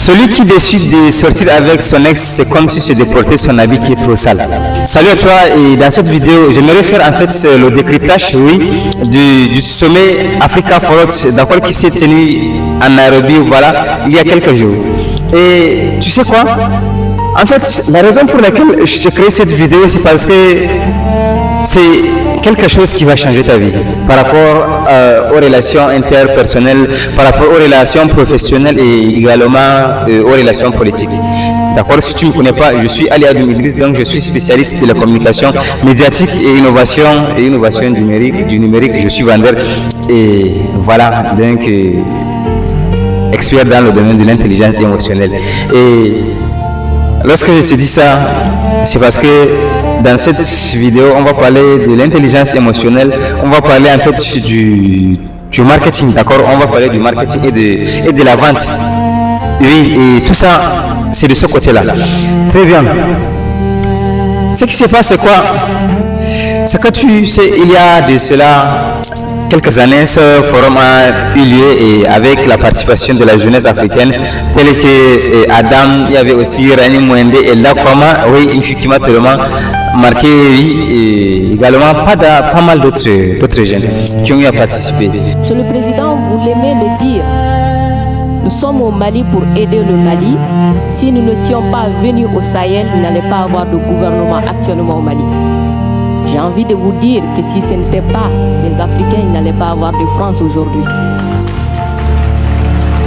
Celui qui décide de sortir avec son ex, c'est comme si se déportait son habit qui est trop sale. Salut à toi, et dans cette vidéo, j'aimerais faire en fait le décryptage, oui, du sommet Africa Forward, d'accord, qui s'est tenu en Nairobi, voilà, il y a quelques jours. Et tu sais quoi? En fait, la raison pour laquelle je te crée cette vidéo, c'est parce que c'est quelque chose qui va changer ta vie par rapport aux relations interpersonnelles, par rapport aux relations professionnelles et également aux relations politiques. D'accord, si tu ne me connais pas, je suis Ali Adoum Idriss, donc je suis spécialiste de la communication médiatique et innovation numérique, je suis vendeur et voilà, donc expert dans le domaine de l'intelligence émotionnelle. Et lorsque je te dis ça, c'est parce que dans cette vidéo, on va parler de l'intelligence émotionnelle, on va parler en fait du marketing, d'accord? On va parler du marketing et de la vente. Oui, et tout ça, c'est de ce côté-là. Très bien. Ce qui se passe, c'est quoi? C'est que tu sais, il y a de cela quelques années, ce forum a eu lieu et avec la participation de la jeunesse africaine, telle que Adam, il y avait aussi Rani Mwende et Lakwama, oui, effectivement, tellement marqué, et également pas mal d'autres jeunes qui ont eu à participer. Monsieur le Président, vous l'aimez le dire. Nous sommes au Mali pour aider le Mali. Si nous n'étions pas venus au Sahel, il n'allait pas avoir de gouvernement actuellement au Mali. J'ai envie de vous dire que si ce n'était pas les Africains, il n'allait pas avoir de France aujourd'hui.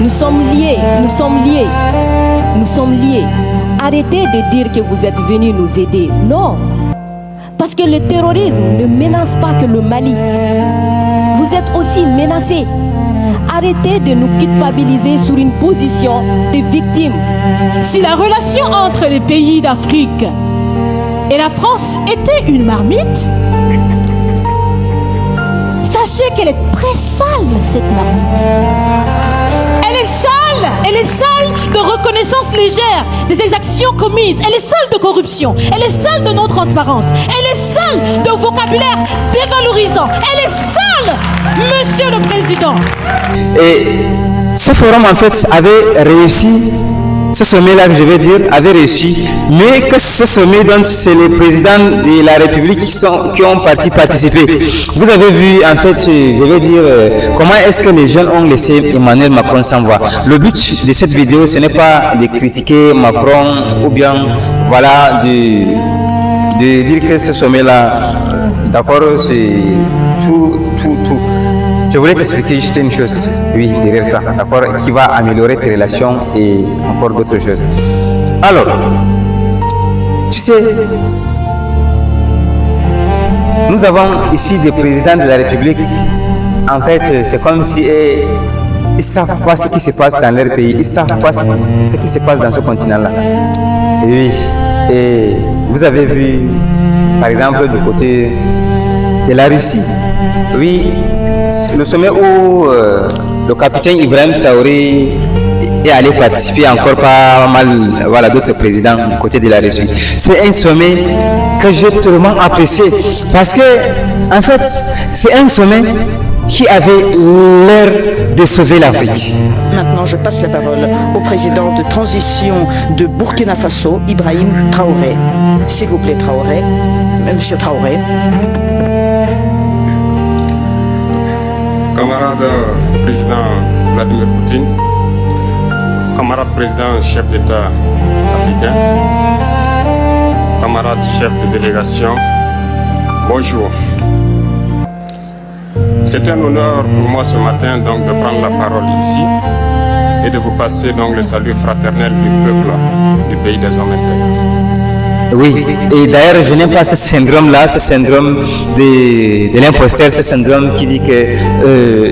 Nous sommes liés, nous sommes liés, nous sommes liés. Arrêtez de dire que vous êtes venus nous aider. Non, parce que le terrorisme ne menace pas que le Mali. Vous êtes aussi menacés. Arrêtez de nous culpabiliser sur une position de victime. Si la relation entre les pays d'Afrique et la France était une marmite, sachez qu'elle est très sale, cette marmite. Elle est sale de reconnaissance légère des exactions commises. Elle est sale de corruption. Elle est sale de non-transparence. Elle est sale de vocabulaire dévalorisant. Elle est sale, Monsieur le Président. Et ce forum, en fait, avait réussi. Ce sommet-là, que je vais dire, avait réussi, mais que ce sommet, donc, c'est les présidents de la République qui ont participé. Vous avez vu, en fait, je vais dire, comment est-ce que les jeunes ont laissé Emmanuel Macron s'en voir. Le but de cette vidéo, ce n'est pas de critiquer Macron ou bien, voilà, de dire que ce sommet-là, d'accord, c'est tout. Je voulais t'expliquer juste une chose, oui, derrière ça, d'accord, qui va améliorer tes relations et encore d'autres choses. Alors, tu sais, nous avons ici des présidents de la République. En fait, c'est comme si ils ne savent pas ce qui se passe dans leur pays, ils ne savent pas ce qui se passe dans ce continent-là. Oui, et vous avez vu, par exemple, du côté de la Russie, oui, le sommet où le capitaine Ibrahim Traoré est allé participer, encore pas mal, voilà, d'autres présidents du côté de la Russie. C'est un sommet que j'ai tellement apprécié parce que, en fait, c'est un sommet qui avait l'air de sauver l'Afrique. Maintenant, je passe la parole au président de transition de Burkina Faso, Ibrahim Traoré. S'il vous plaît, Traoré. Monsieur Traoré. Camarade président Vladimir Poutine, camarade président chef d'État africain, camarade chef de délégation, bonjour. C'est un honneur pour moi ce matin donc de prendre la parole ici et de vous passer donc le salut fraternel du peuple du pays des hommes intègres. Oui, et d'ailleurs je n'aime pas ce syndrome-là, ce syndrome de l'imposteur, ce syndrome qui dit que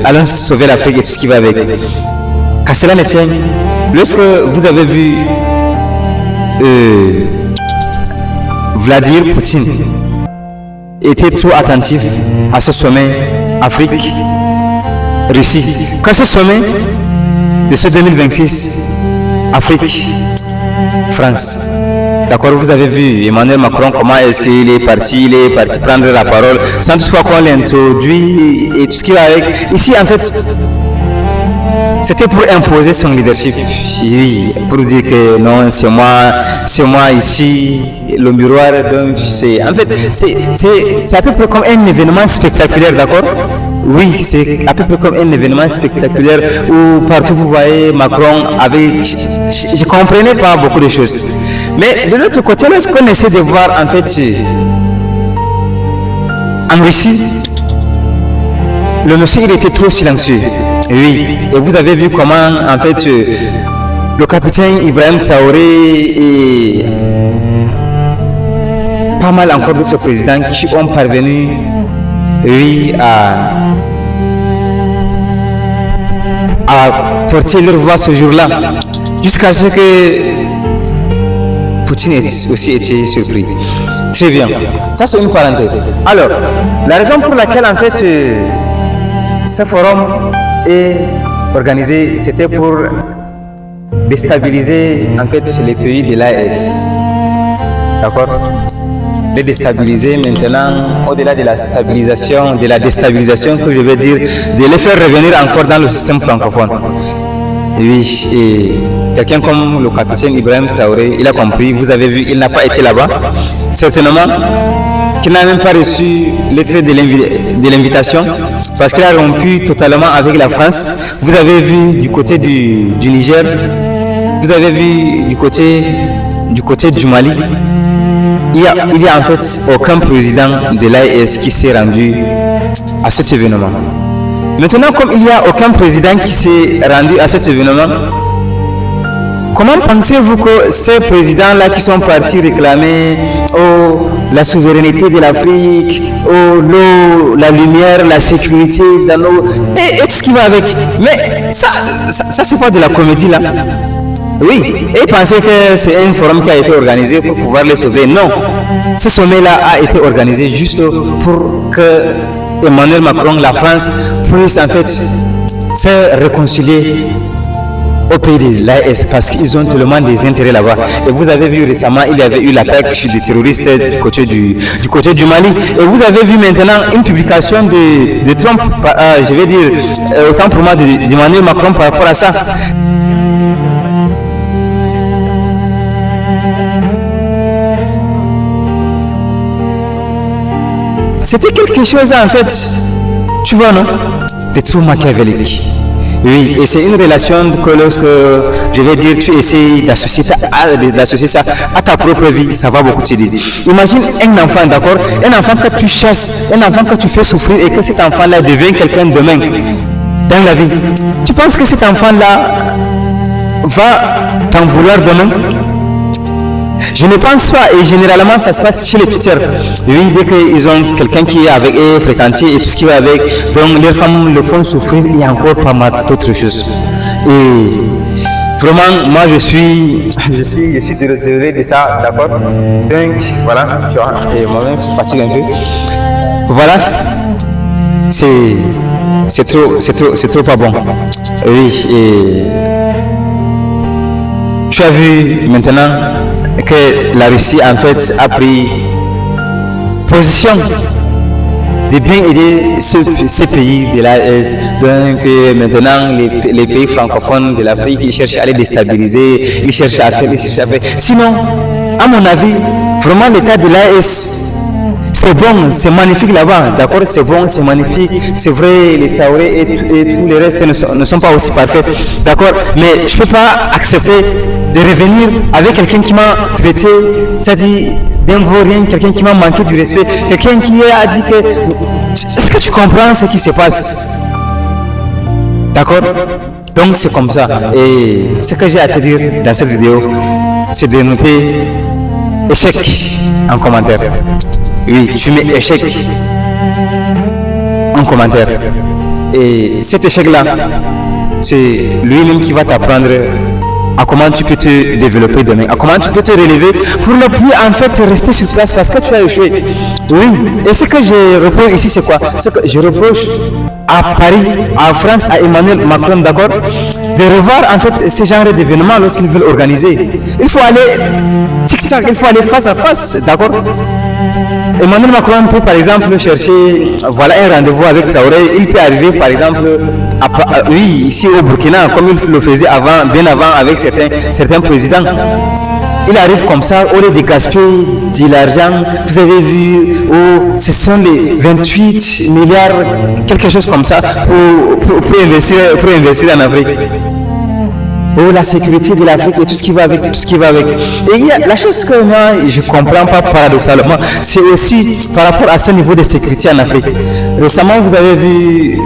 allons sauver l'Afrique et tout ce qui va avec. Qu'à cela ne tienne, lorsque vous avez vu Vladimir Poutine était trop attentif à ce sommet Afrique-Russie, qu'à ce sommet de ce 2026 Afrique-France. D'accord, vous avez vu Emmanuel Macron, comment est-ce qu'il est parti prendre la parole, sans toutefois qu'on l'introduit et tout ce qui va avec. Ici, en fait, C'était pour imposer son leadership. Oui, pour dire que non, c'est moi ici, le miroir. Donc, en fait, c'est à peu près comme un événement spectaculaire, d'accord? Oui, c'est à peu près comme un événement spectaculaire où partout vous voyez Macron avec... Je ne comprenais pas beaucoup de choses. Mais de l'autre côté, lorsqu'on essaie de voir, en fait, en Russie, le monsieur il était trop silencieux. Oui, et vous avez vu comment, en fait, le capitaine Ibrahim Traoré et pas mal encore d'autres présidents qui ont parvenu, oui, à porter leur voix ce jour-là, jusqu'à ce que Poutine ait aussi été surpris. Très bien, ça c'est une parenthèse. Alors, la raison pour laquelle, en fait, ce forum est organisé, c'était pour déstabiliser, en fait, les pays de l'AES. D'accord? Les déstabiliser maintenant, au-delà de la stabilisation, de la déstabilisation que je veux dire, de les faire revenir encore dans le système francophone. Oui, et quelqu'un comme le capitaine Ibrahim Traoré, il a compris, vous avez vu, il n'a pas été là-bas, certainement, qu'il n'a même pas reçu lettre de l'invitation, parce qu'il a rompu totalement avec la France. Vous avez vu du côté du Niger, vous avez vu du côté du Mali, il y a en fait aucun président de l'AES qui s'est rendu à cet événement. Maintenant, comme il n'y a aucun président qui s'est rendu à cet événement, comment pensez-vous que ces présidents-là qui sont partis réclamer la souveraineté de l'Afrique, l'eau, la lumière, la sécurité dans l'eau, et tout ce qui va avec, mais ça c'est pas de la comédie là? Oui, et pensez que c'est un forum qui a été organisé pour pouvoir les sauver. Non, ce sommet-là a été organisé juste pour que Emmanuel Macron, la France, puisse en fait se réconcilier au pays de l'AES parce qu'ils ont tellement des intérêts là-bas. Et vous avez vu récemment, il y avait eu l'attaque des terroristes du côté du Mali. Et vous avez vu maintenant une publication de Trump, je vais dire, autant pour moi, d'Emmanuel Macron par rapport à ça. C'était quelque chose en fait, tu vois non, de trop machiavélique. Oui, et c'est une relation que lorsque, je vais dire, tu essaies d'associer ça à ta propre vie, ça va beaucoup t'aider. Imagine un enfant, d'accord, un enfant que tu chasses, un enfant que tu fais souffrir et que cet enfant-là devient quelqu'un demain dans la vie. Tu penses que cet enfant-là va t'en vouloir demain? Je ne pense pas, et généralement ça se passe chez les tuteurs. Oui, dès qu'ils ont quelqu'un qui est avec eux, fréquenté et tout ce qui va avec, donc les femmes le font souffrir, il y a encore pas mal d'autres choses. Et vraiment, moi je suis désolé de ça, d'accord? Donc voilà, tu vois, et moi-même je fatigue un peu. Voilà, c'est trop pas bon. Oui, et tu as vu maintenant que la Russie en fait a pris position de bien aider ces pays de l'AES. Donc maintenant les pays francophones de l'Afrique ils cherchent à les déstabiliser, ils cherchent à faire. Sinon, à mon avis, vraiment l'état de l'AES c'est bon, c'est magnifique là-bas, d'accord, c'est bon, c'est magnifique, c'est vrai, les Traoré et tous les restes ne sont pas aussi parfaits, d'accord, mais je ne peux pas accepter de revenir avec quelqu'un qui m'a traité, c'est-à-dire d'un vaurien, quelqu'un qui m'a manqué du respect, quelqu'un qui a dit que... Est-ce que tu comprends ce qui se passe? D'accord? Donc c'est comme ça, et ce que j'ai à te dire dans cette vidéo, c'est de noter échec en commentaire. Oui, tu mets échec en commentaire. Et cet échec-là, c'est lui-même qui va t'apprendre à comment tu peux te développer demain, à comment tu peux te relever pour ne plus en fait rester sur place parce que tu as échoué. Oui, et ce que je reproche ici, c'est quoi? Ce que je reproche à Paris, à France, à Emmanuel Macron, d'accord, de revoir en fait ce genre d'événements lorsqu'ils veulent organiser. Il faut aller tic-tac, il faut aller face à face, d'accord? Emmanuel Macron peut par exemple chercher voilà, un rendez-vous avec Traoré. Il peut arriver par exemple, oui, ici au Burkina, comme il le faisait avant, bien avant avec certains présidents. Il arrive comme ça, au lieu de gaspiller de l'argent, vous avez vu, ce sont les 28 milliards, quelque chose comme ça, pour investir en Afrique. La sécurité de l'Afrique et tout ce qui va avec, Et il y a la chose que moi, je ne comprends pas paradoxalement, c'est aussi par rapport à ce niveau de sécurité en Afrique. Récemment, vous avez vu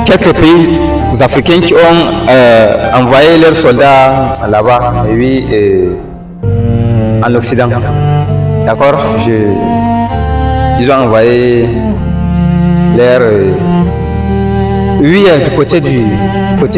quelques pays africains qui ont envoyé leurs soldats là-bas, et oui, en Occident. D'accord? Ils ont envoyé leurs... oui, du côté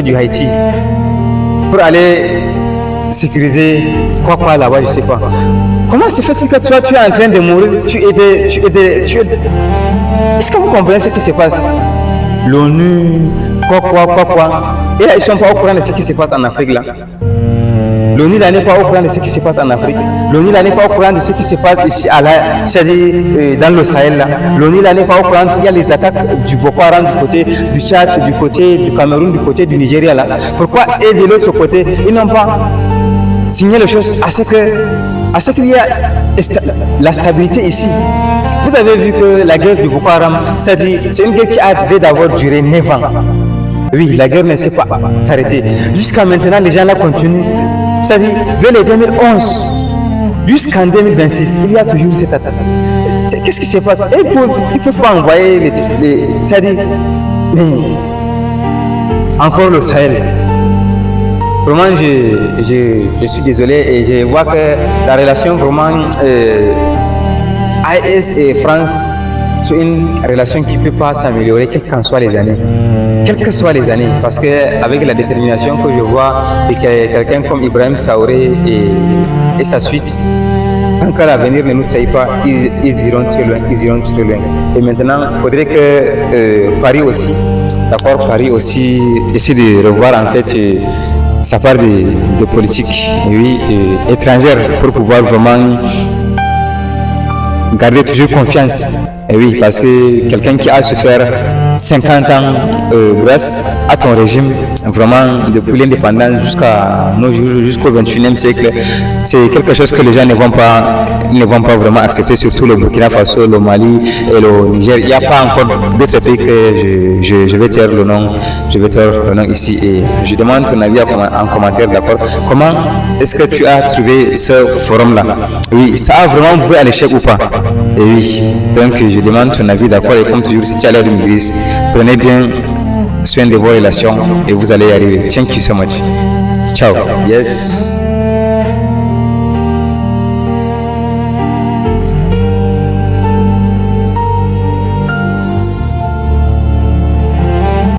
du Haïti, pour aller sécuriser quoi là-bas, je sais pas. Comment se fait-il que toi, tu es en train de mourir, Est-ce que vous comprenez ce qui se passe? L'ONU, quoi. Et là, ils ne sont pas au courant de ce qui se passe en Afrique, là. L'ONU n'est pas au courant de ce qui se passe en Afrique. L'ONU n'est pas au courant de ce qui se passe ici, dans le Sahel, là. L'ONU n'est pas au courant qu'il y a les attaques du Boko Haram du côté du Tchad, du côté du Cameroun, du côté du Nigeria, là. Pourquoi, et de l'autre côté, ils n'ont pas signé les choses à ce qu'il y a la stabilité ici? Vous avez vu que la guerre du Boko Haram, c'est-à-dire, c'est une guerre qui avait d'abord duré 9 ans. Oui, la guerre ne s'est pas arrêtée. Jusqu'à maintenant, les gens là continuent. C'est-à-dire, vers les 2011, jusqu'en 2026, il y a toujours cette attaque. Qu'est-ce qui se passe? Ils ne peuvent pas envoyer c'est-à-dire, mais encore le Sahel. Vraiment, je suis désolé et je vois que la relation vraiment AES et France, c'est une relation qui ne peut pas s'améliorer, quelles qu'en soient les années. Quelles que soient les années, parce qu'avec la détermination que je vois et que quelqu'un comme Ibrahim Traoré et sa suite, quand l'avenir ne nous trahit pas, ils iront très loin, Et maintenant, il faudrait que Paris aussi, d'accord, Paris aussi essaie de revoir en fait sa part de politique, étrangère, pour pouvoir vraiment garder toujours confiance. Et oui, parce que quelqu'un qui a souffert 50 ans grâce à ton régime, vraiment depuis l'indépendance jusqu'à nos jours, jusqu'au 21e siècle, c'est quelque chose que les gens ne vont pas vraiment accepter, surtout le Burkina Faso, le Mali et le Niger. Il n'y a pas encore d'autres pays que je vais taire le nom, ici et je demande ton avis en commentaire, d'accord? Comment est-ce que tu as trouvé ce forum-là? Oui, ça a vraiment voué à l'échec ou pas? Et oui, donc je demande ton avis, d'accord? Et comme toujours, si tu as l'air d'une grise, prenez bien soin de vos relations et vous allez y arriver. Thank you so much. Ciao. Yes.